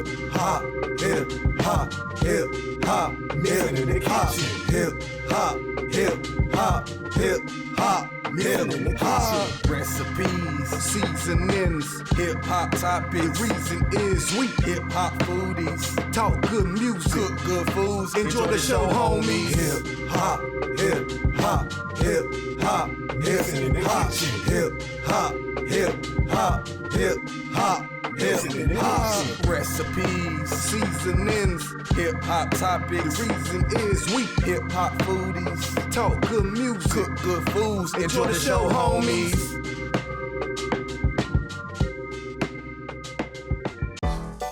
hip hop, hip hop, hip hop, MIXIN in the kitchen. Hip hop, hip hop, hip hop, MIXIN in the kitchen. Recipes, seasonings, hip hop topics. The reason is we hip hop foodies. Talk good music, cook good foods. Enjoy the show, homies. Hip hop, hip hop, hip hop, MIXIN in the kitchen. Hip hop, hip hop, hip hop. Hip hop recipes, seasonings, hip hop topics. The reason is we hip hop foodies. Talk good music, cook good foods. Enjoy the show, homies.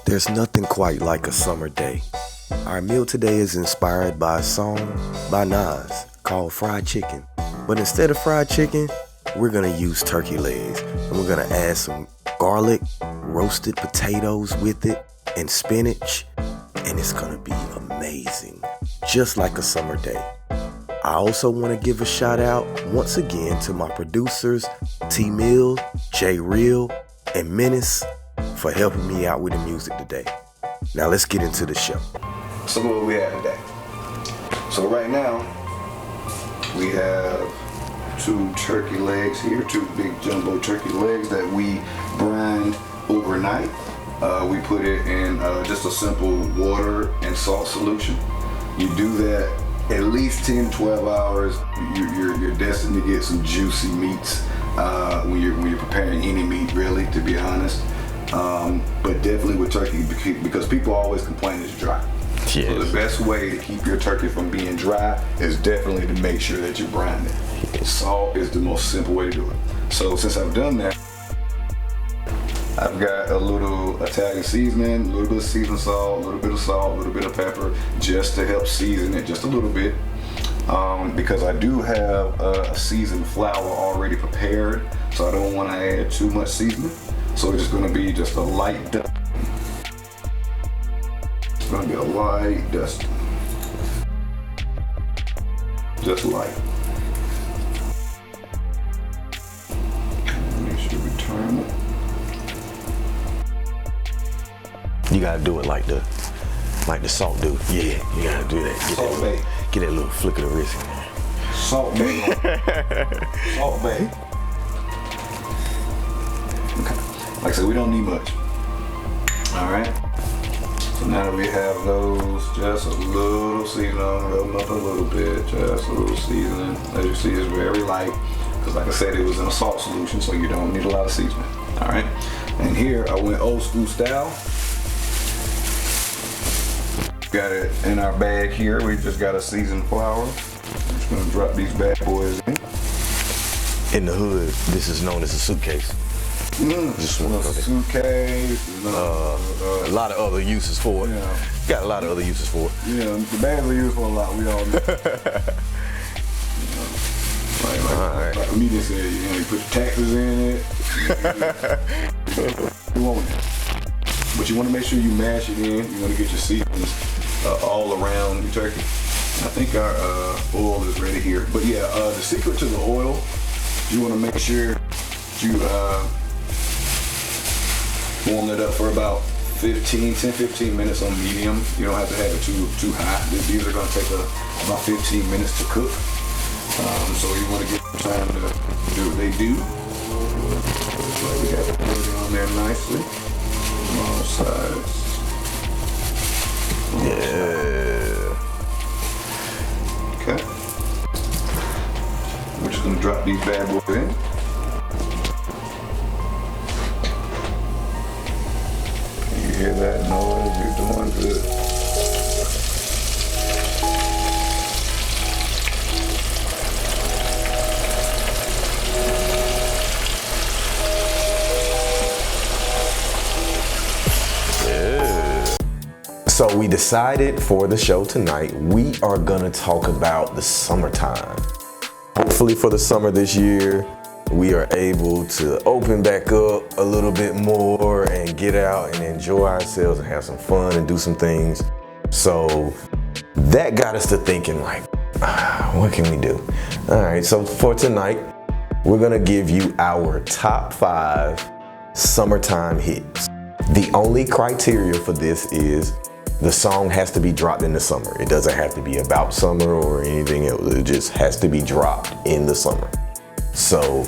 There's nothing quite like a summer day. Our meal today is inspired by a song by Nas called Fried Chicken. But instead of fried chicken, we're gonna use turkey legs, and we're gonna add some garlic, roasted potatoes with it, and spinach, and it's gonna be amazing, just like a summer day. I also want to give a shout out once again to my producers, T Mill, J Real, and Menace for helping me out with the music today. Now let's get into the show. So what we have today? So right now, we have 2 turkey legs here, 2 big jumbo turkey legs that we brined overnight. We put it in just a simple water and salt solution. You do that at least 10-12 hours. You're destined to get some juicy meats when you're preparing any meat, really, to be honest. But definitely with turkey, because people always complain it's dry. Yes. So the best way to keep your turkey from being dry is definitely to make sure that you brine it. Salt is the most simple way to do it. So since I've done that, I've got a little Italian seasoning, a little bit of seasoned salt, a little bit of salt, a little bit of pepper, just to help season it just a little bit. Because I do have a seasoned flour already prepared, so I don't want to add too much seasoning. So it's just going to be just a light dust. It's going to be a light dust. Just light. Make sure we turn it. You gotta do it like the salt dude. Yeah, you gotta do that. Get that little flick of the wrist in there. Salt bay. Salt bay. Okay. Like I said, we don't need much. All right. So now that we have those, just a little seasoning, rub them up a little bit, just a little seasoning. As you see, it's very light, because like I said, it was in a salt solution, so you don't need a lot of seasoning. All right. And here I went old school style. Got it in our bag here. We just got a seasoned flour. I'm just gonna drop these bad boys in. In the hood, this is known as a suitcase. Just one suitcase. A lot of other uses for it. Yeah. Got a lot of other uses for it. Yeah, the bags are used for a lot. We all know. Like Comedian said, you put your taxes in it. You want it. But you want to make sure you mash it in. You want to get your seasonings all around your turkey. I think our oil is ready here. But yeah, the secret to the oil, you want to make sure you warm it up for about 10-15 minutes on medium. You don't have to have it too hot. These are going to take about 15 minutes to cook. So you want to get time to do what they do. So we got to put it on there nicely. All sides. Yeah. Okay. We're just gonna drop these bad boys in. You hear that noise? You're doing good. So we decided for the show tonight, we are gonna talk about the summertime. Hopefully for the summer this year, we are able to open back up a little bit more and get out and enjoy ourselves and have some fun and do some things. So that got us to thinking like, what can we do? All right, so for tonight, we're gonna give you our top 5 summertime hits. The only criteria for this is the song has to be dropped in the summer. It doesn't have to be about summer or anything else. It just has to be dropped in the summer. So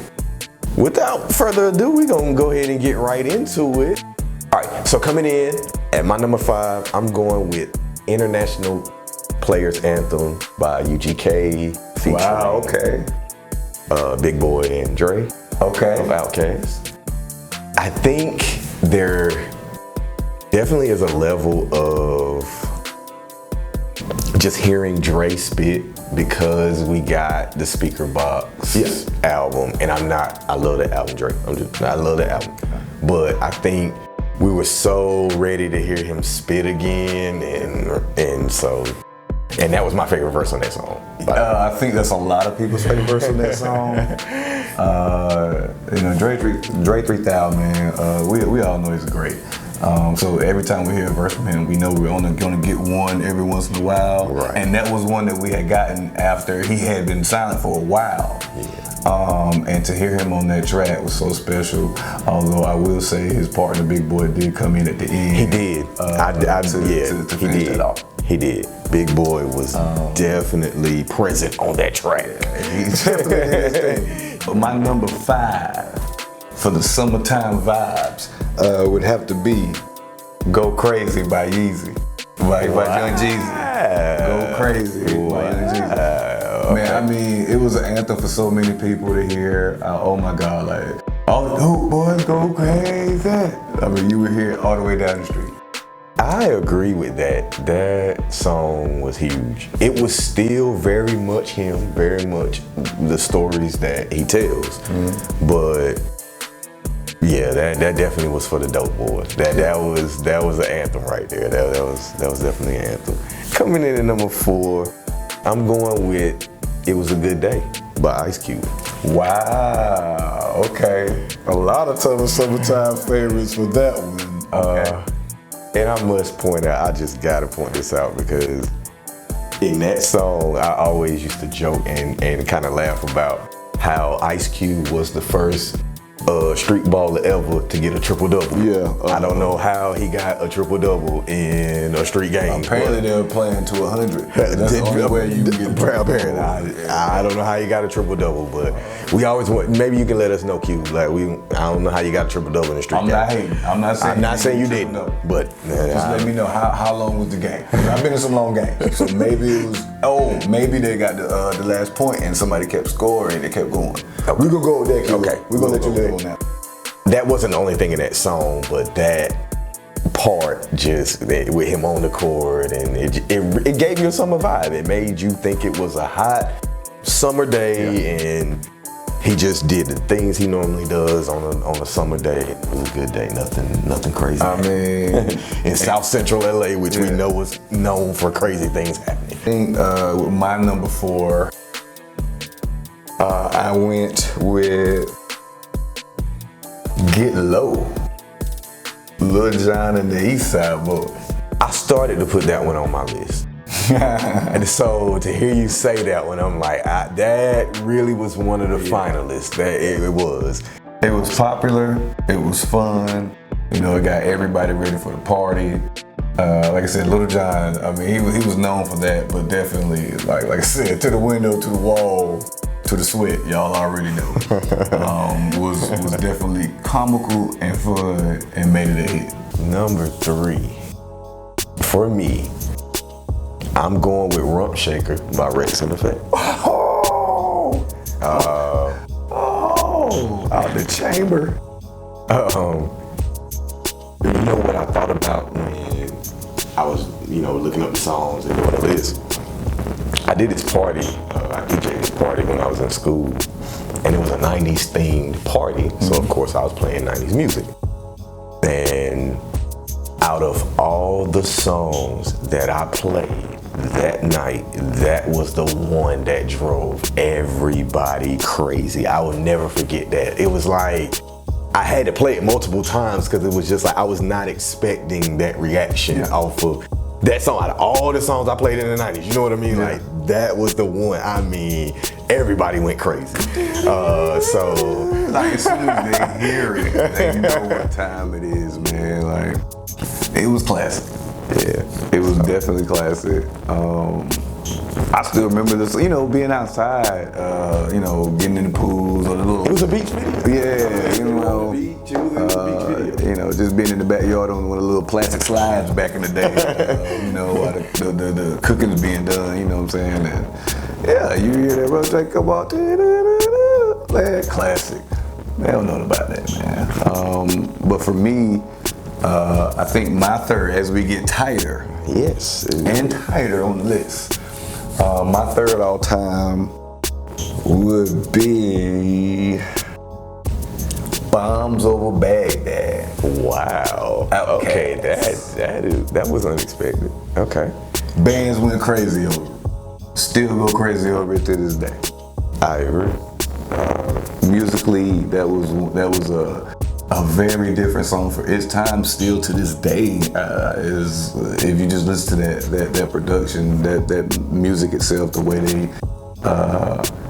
without further ado, we're gonna go ahead and get right into it. All right, so coming in at my number 5, I'm going with International Players Anthem by UGK featuring Big Boy and Dre of Outkast. I think there definitely is a level of just hearing Dre spit because we got the Speaker Box album, and I love that album, Dre. I love that album. But I think we were so ready to hear him spit again, and that was my favorite verse on that song. I think that's a lot of people's favorite verse on that song. Dre 3000, man, we all know he's great. So every time we hear a verse from him, we know we're only gonna get one every once in a while. Right. And that was one that we had gotten after he had been silent for a while. And to hear him on that track was so special. Although I will say his partner, Big Boy, did come in at the end. He did. To finish that off. He did. Big Boy was definitely present on that track. He definitely did that thing. But my number 5 for the summertime vibes would have to be Go Crazy by Yeezy. By Young Jeezy. Go Crazy by Young Jeezy. Man, I mean, it was an anthem for so many people to hear. Oh my God, like, all the dope boys go crazy. I mean, you would hear it all the way down the street. I agree with that. That song was huge. It was still very much him, very much the stories that he tells. But yeah, that definitely was for the dope boys. That was an anthem right there. That was definitely an anthem. Coming in at number 4, I'm going with It Was a Good Day by Ice Cube. Wow, okay. A lot of summertime favorites for that one. And I must point out, I just gotta point this out because in that song, I always used to joke and kind of laugh about how Ice Cube was the first street baller ever to get a triple-double. I don't know how he got a triple-double in a street game. Apparently they were playing to 100. That's the only way you can get a triple-double. I don't know how you got a triple-double, but we always want, maybe you can let us know, Q. Like, I don't know how you got a triple-double in the street game. I'm not hating. I'm not saying you didn't, but just let me know how long was the game. I've been in some long games, so maybe it was. Maybe they got the last point and somebody kept scoring and they kept going. We're gonna go with that, Q. Okay, we're gonna let you live on that. That wasn't the only thing in that song, but that part just with him on the chord, and it gave you a summer vibe. It made you think it was a hot summer day, and he just did the things he normally does on a summer day. It was a good day, nothing crazy. I mean, in South Central LA, which we know was known for crazy things happening. I think with my number 4, I went with Get Low, Lil Jon and the Eastside Boys. I started to put that one on my list. And so to hear you say that one, I'm like, that really was one of the finalists. That it was. It was popular, it was fun, it got everybody ready for the party. Like I said, Lil Jon, I mean, he was known for that, but definitely, like I said, to the window, to the wall, to the sweat, y'all already know. Was definitely comical and fun and made it a hit. Number 3, for me, I'm going with Rump Shaker by Rex and Effect. Out the chamber. You know what I thought about when I was, looking up the songs and doing a list? I did this party, I DJ'd this party when I was in school, and it was a 90s themed party, so of course I was playing 90s music. And out of all the songs that I played that night, that was the one that drove everybody crazy. I will never forget that. It was like, I had to play it multiple times because it was just like, I was not expecting that reaction off of that song. Out of all the songs I played in the 90s, you know what I mean? Like, that was the one. I mean, everybody went crazy. Like, as soon as they hear it, they know what time it is, man. Like, it was classic. Yeah, it was definitely classic. I still remember this, being outside, getting in the pools or the little. It was a beach video. Yeah, just being in the backyard on one of the little plastic slides back in the day. While the cooking is being done. You know what I'm saying? And yeah, you hear that rotate come out. Man, classic. They don't know about that, man. But for me, I think my third, as we get tighter, and tighter on the list, my third all time would be Bombs Over Baghdad. Wow. Okay, that was unexpected. Okay. Bands went crazy over it. Still go crazy over it to this day. I agree. Musically, that was a very different song for its time. Still to this day, is if you just listen to that production, that music itself, the way they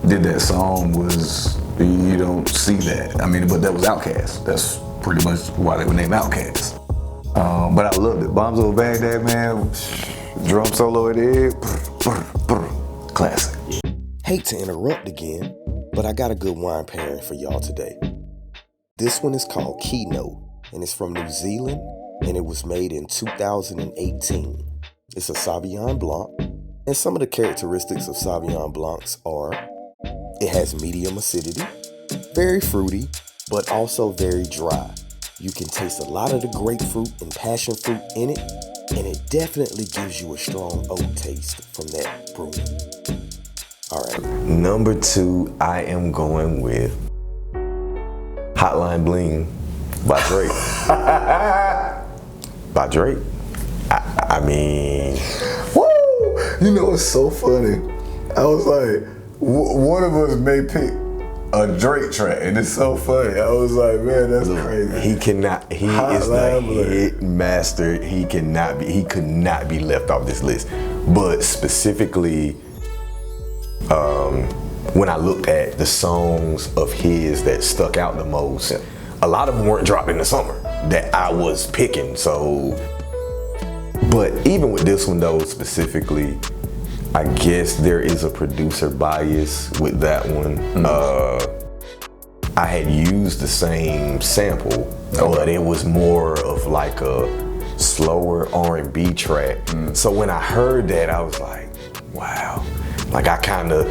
did that song was, you don't see that. I mean, but that was Outkast. That's pretty much why they were named Outkast. But I loved it. Bombs Over Baghdad, man. Drum solo it is. Classic. Hate to interrupt again, but I got a good wine pairing for y'all today. This one is called Keynote, and it's from New Zealand, and it was made in 2018. It's a Sauvignon Blanc, and some of the characteristics of Sauvignon Blancs are, it has medium acidity, very fruity, but also very dry. You can taste a lot of the grapefruit and passion fruit in it, and it definitely gives you a strong oak taste from that brewing. All right. Number 2, I am going with Hotline Bling by Drake. By Drake. I mean, woo! It's so funny. I was like, one of us may pick a Drake track, and it's so funny. I was like, man, that's crazy. He is the hit master. He could not be left off this list. But specifically, when I looked at the songs of his that stuck out the most, a lot of them weren't dropped in the summer that I was picking. So, but even with this one though, specifically, I guess there is a producer bias with that one. I had used the same sample, but it was more of like a slower R&B track. So when I heard that, I was like, wow. Like I kind of,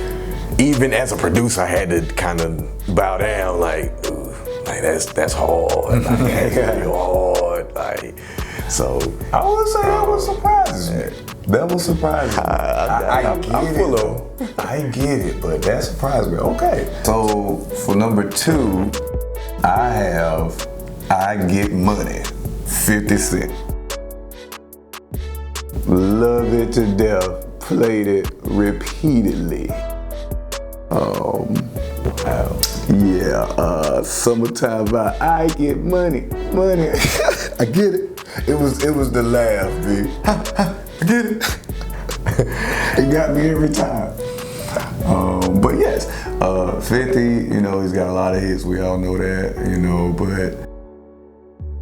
even as a producer, I had to kind of bow down, like that's hard. Like, that's really hard. Like, so I would say that was surprising. That was surprising. I get it, but that surprised me. Okay. So for number 2, I have I Get Money, 50 Cent. Love it to death. Played it repeatedly. Wow. Yeah, Summertime Vibe. I get money. I get it. It was the laugh, B. I get it. It got me every time. But yes, 50, he's got a lot of hits. We all know that, but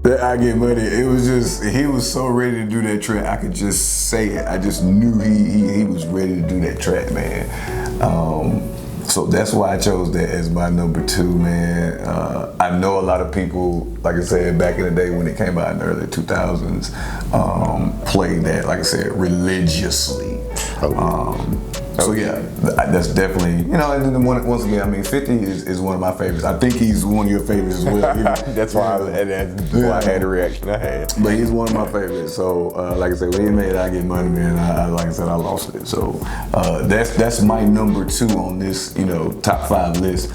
that I Get Money, it was just, he was so ready to do that track. I could just say it. I just knew he was ready to do that track, man. So that's why I chose that as my number 2, man. I know a lot of people, like I said, back in the day when it came out in the early 2000s, played that, like I said, religiously. So yeah, that's definitely, and then once again, I mean, 50 is one of my favorites. I think he's one of your favorites as well. That's why I had the reaction I had. But he's one of my favorites. So like I said, when he made I Get Money, man, like I said, I lost it. So that's my number 2 on this, top 5 list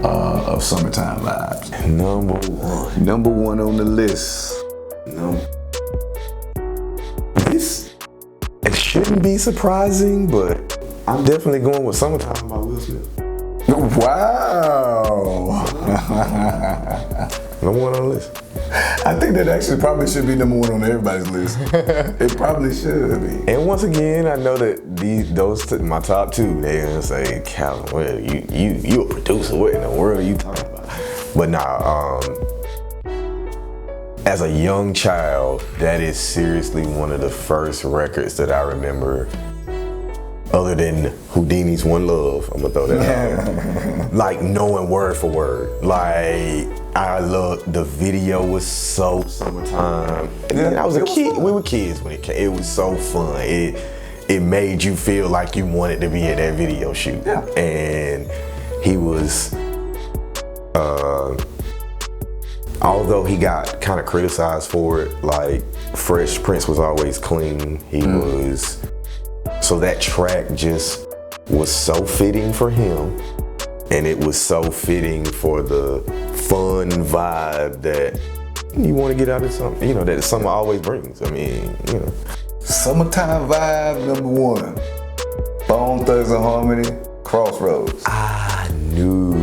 of Summertime Vibes. Number one on the list. It shouldn't be surprising, but I'm definitely going with Summertime by Will Smith. Wow. Number 1 on the list. I think that actually probably should be number 1 on everybody's list. It probably should be. And once again, I know that those my top 2, they're gonna say, Calvin, well, you a producer, what in the world are you talking about? But nah, as a young child, that is seriously one of the first records that I remember, other than Houdini's One Love, I'm gonna throw that out. Like knowing word for word. Like I loved, the video was so summertime. And I was a kid, we were kids when it came. It was so fun. It made you feel like you wanted to be at that video shoot. Yeah. And he was, although he got kind of criticized for it, like Fresh Prince was always clean. He was, so that track just was so fitting for him, and it was so fitting for the fun vibe that you want to get out of something, you know, that summer always brings. I mean, you know. Summertime vibe #1. Bone Thugs and Harmony, Crossroads. I knew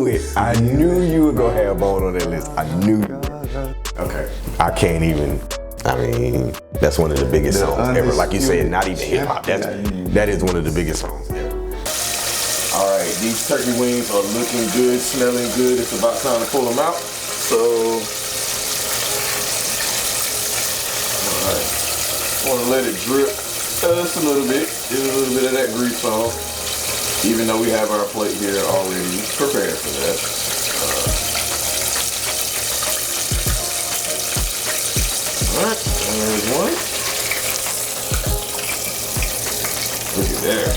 it. I knew you were gonna have Bone on that list. I knew. Okay. I can't even. I mean, that's one of the biggest songs ever. Like you said, not even hip hop. That is one of the biggest songs ever. All right, these turkey wings are looking good, smelling good. It's about time to pull them out. So, all right, want to let it drip just a little bit. Get a little bit of that grease on. Even though we have our plate here already prepared for that. All right, there's one. Look at that.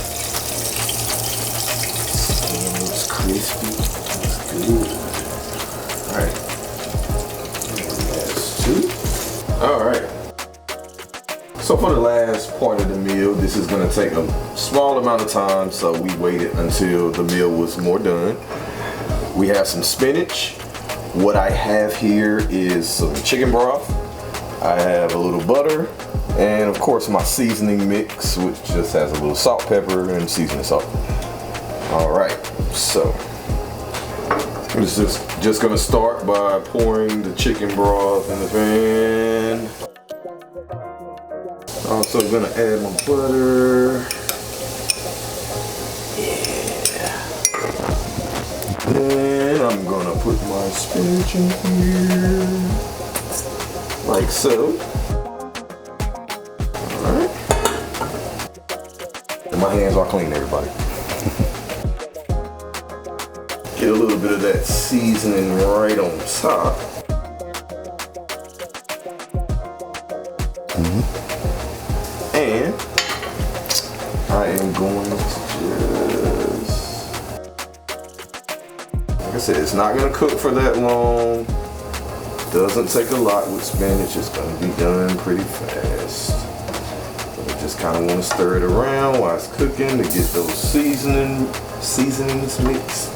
It's crispy. It's good. All right. That's two. All right. So for the last part of the meal, this is gonna take a small amount of time, so we waited until the meal was more done. We have some spinach. What I have here is some chicken broth. I have a little butter, and of course my seasoning mix, which just has a little salt, pepper, and seasoning salt. All right, so I'm just gonna start by pouring the chicken broth in the pan. Also gonna add my butter. Yeah. Then I'm gonna put my spinach in here, like so. All right. And my hands are clean, everybody. Get a little bit of that seasoning right on top. And I am going to just, like I said, it's not going to cook for that long. Doesn't take a lot with spinach. It's going to be done pretty fast. But I just kind of want to stir it around while it's cooking to get those seasonings mixed.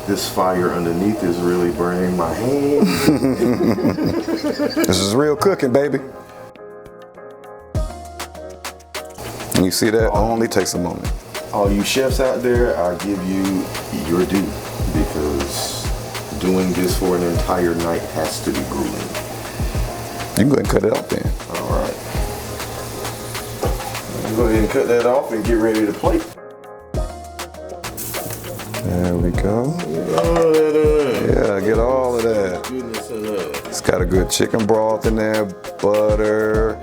This fire underneath is really burning my hands. This is real cooking, baby. And you see that only takes a moment. All you chefs out there, I give you your due, because doing this for an entire night has to be grueling. You can go ahead and cut it off then. All right. Go ahead and cut that off and get ready to plate. There we go. Yeah, get all of that. It's got a good chicken broth in there, butter.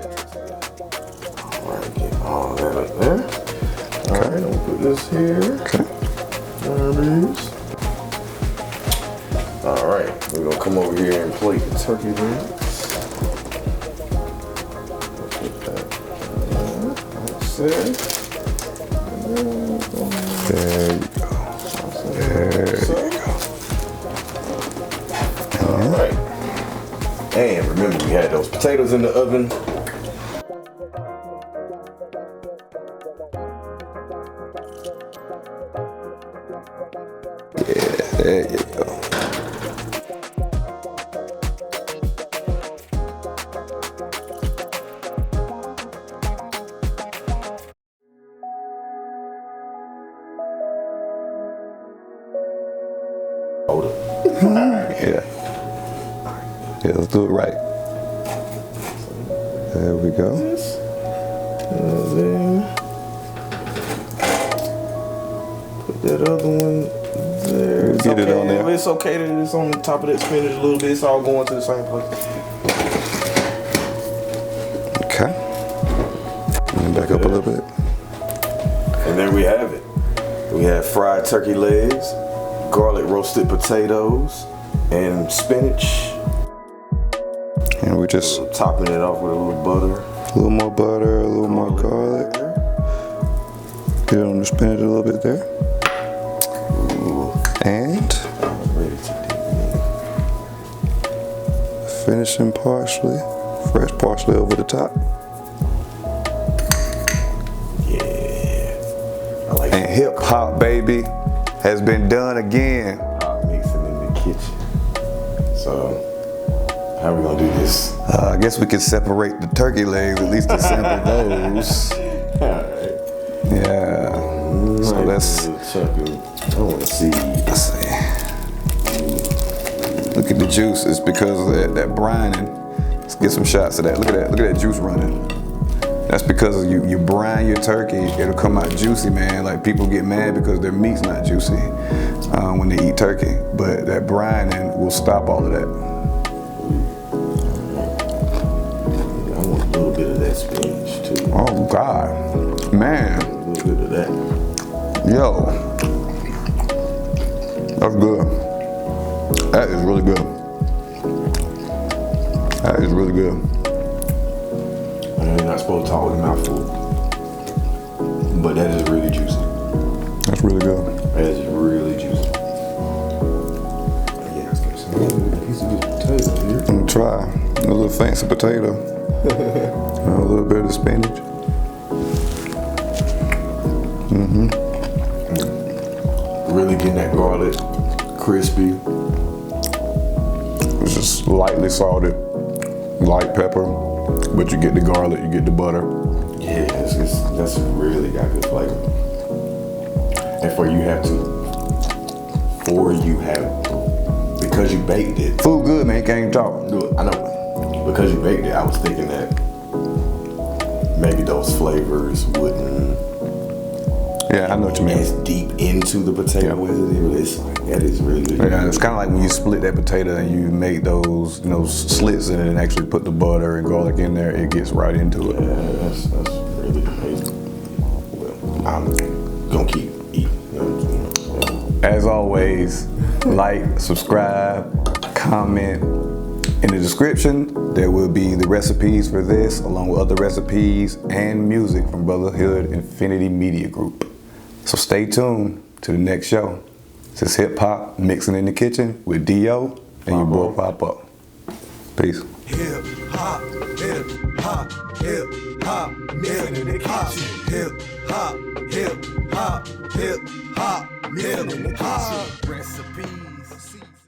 All right, get all that up there. All right, I'm gonna put this here. Okay. All right, we're gonna come over here and plate the turkey wings. Put that there. There you go. There you go. All right. And remember, we had those potatoes in the oven. Yeah, there you go. Hold up. Yeah. Yeah, let's do it right. There we go. Put that other one there. It's Get it okay. on there. It's okay that it's on the top of that spinach a little bit. It's all going to the same place. Okay. And back up a little bit. And there we have it. We have fried turkey legs, garlic roasted potatoes, and spinach. And we're just Topping it off with a little butter. a little more butter, a little more garlic. Get it on the spinach a little bit there. And Ready to dig finishing parsley, fresh parsley over the top. in. Yeah. I like And hip hop, baby, has been done again. hot mixing in the kitchen. So, how we gonna do this? I guess we can separate the turkey legs, at least to sample those. Alright. Yeah. So let's I want to see. see. Look at the juice. It's because of that brining. Let's get some shots of that. Look at that. Look at that juice running. That's because you brine your turkey. It'll come out juicy, man. Like people get mad because their meat's not juicy when they eat turkey. But that brining will stop all of that. I want a little bit of that spinach too. Oh God, man. A little bit of that. Yo, that's good. That is really good. That is really good. I know you're not supposed to talk with a mouthful, but that is really juicy. That's really good. That is really juicy. Yeah, let's get some piece of this potato here. I'm gonna try a little fancy potato. A little bit of spinach. Really getting that garlic crispy. It's just lightly salted, light pepper, but you get the garlic, you get the butter. Yeah, that's really got good flavor. And because you baked it. Food good, man. Can't talk. Good, I know. Because you baked it, I was thinking that maybe those flavors wouldn't Yeah, I know what you mean. as deep into the potato as it is. But it's like that is really good. Yeah, it's kind of like when you split that potato and you make those, slits in it and actually put the butter and garlic in there. It gets right into it. Yeah, that's really amazing. Well, I'm gonna keep eating. You know what I'm saying? As always, like, subscribe, comment. In the description, there will be the recipes for this, along with other recipes and music from Brotherhood Infinity Media Group. So stay tuned to the next show. This is Hip Hop Mixing in the Kitchen with D.O. and your boy Pop-Up. Peace. Hip hop, hip hop, hip hop, mixing in the kitchen. Hip hop, hip hop, hip hop, mixing in the kitchen. Recipes.